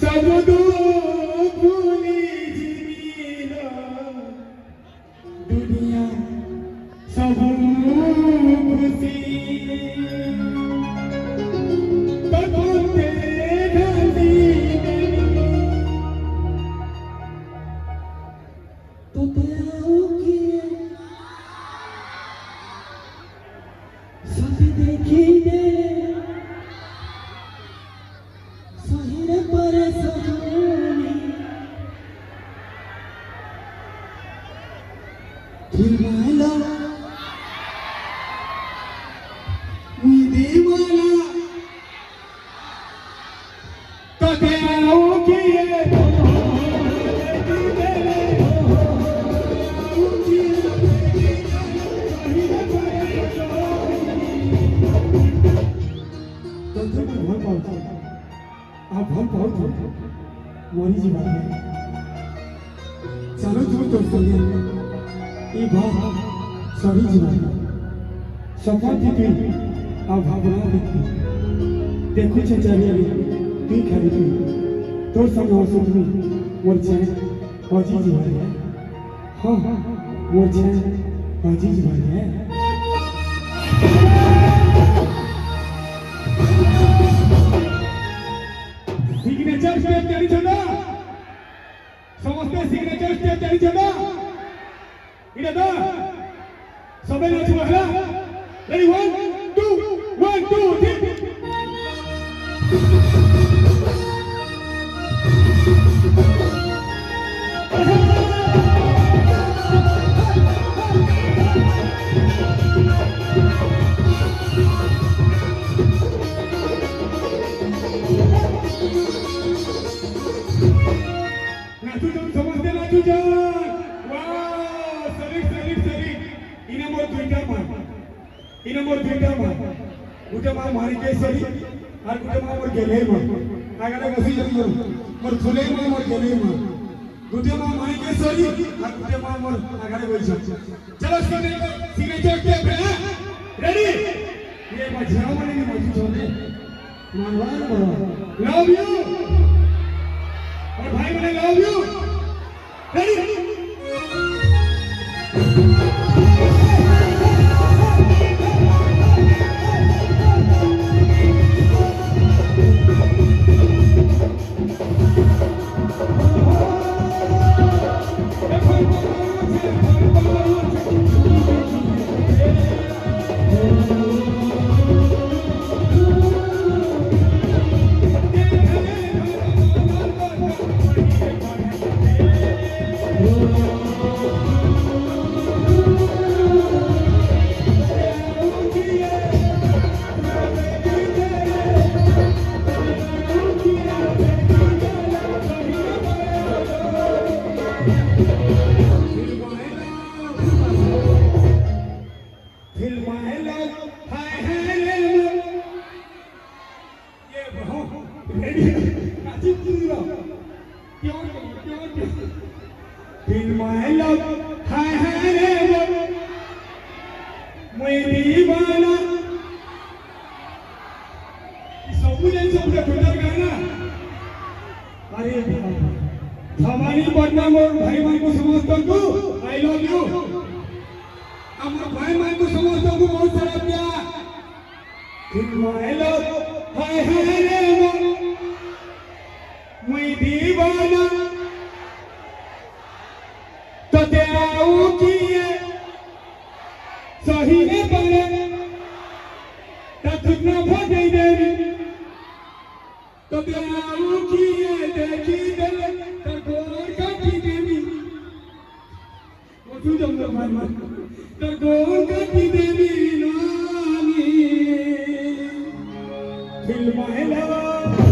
सब दुख भूली जीना दुनिया सब खुशी तकोते ढाली तो तेरा किए सब देखी दे सहीने पर सजनी फिर माला दीवाना तो तेरा किए आप बहुत मोरी जी बात है चलो तुम दोस्तों ये बात सभी जी बात सफा थी आप भावना देखी देखो चचारिया तू खाली तू तो सब हो सुन मोर चैन अजी जी बात है हाँ मोर चैन अजी जी बात है सिग्नेचर स्टेप जारी छदा समस्त सिग्नेचर स्टेप जारी छदा इडा दा सबे नाचु हला रेडी 1 2 1 2 3 नाचू जान समझते नाचू जान वाह सरी इन मोर दुईटा मा गुटे मा मारी के सरी और गुटे मा मोर गेले मा आगले गसी जमी मोर फुले मा मोर गेले मा गुटे मा मारी के सरी और गुटे मा मोर आगले गई चलो सिग्नेचर स्टेप है रेडी ये मझाओ वाले की मौजूद होने मानवान करो लव यू और भाई मैंने love you ready Feel my love, hi रे मैं दीवाना सब टोटल गाना अरे हमारी बदनाम और भाई भाई को समझता तू आई लव यू हमारे भाई भाई को समझता तू बहुत सारा प्यार Feel my love, hi रे मैं दीवाना तो तेरा किए सही है पर तुझना भगे देवी तो तेरा किए देखी दे तो गोर काटी देवी वो तू जब भाई तो गोर काटी देवी नानी दिल में लगा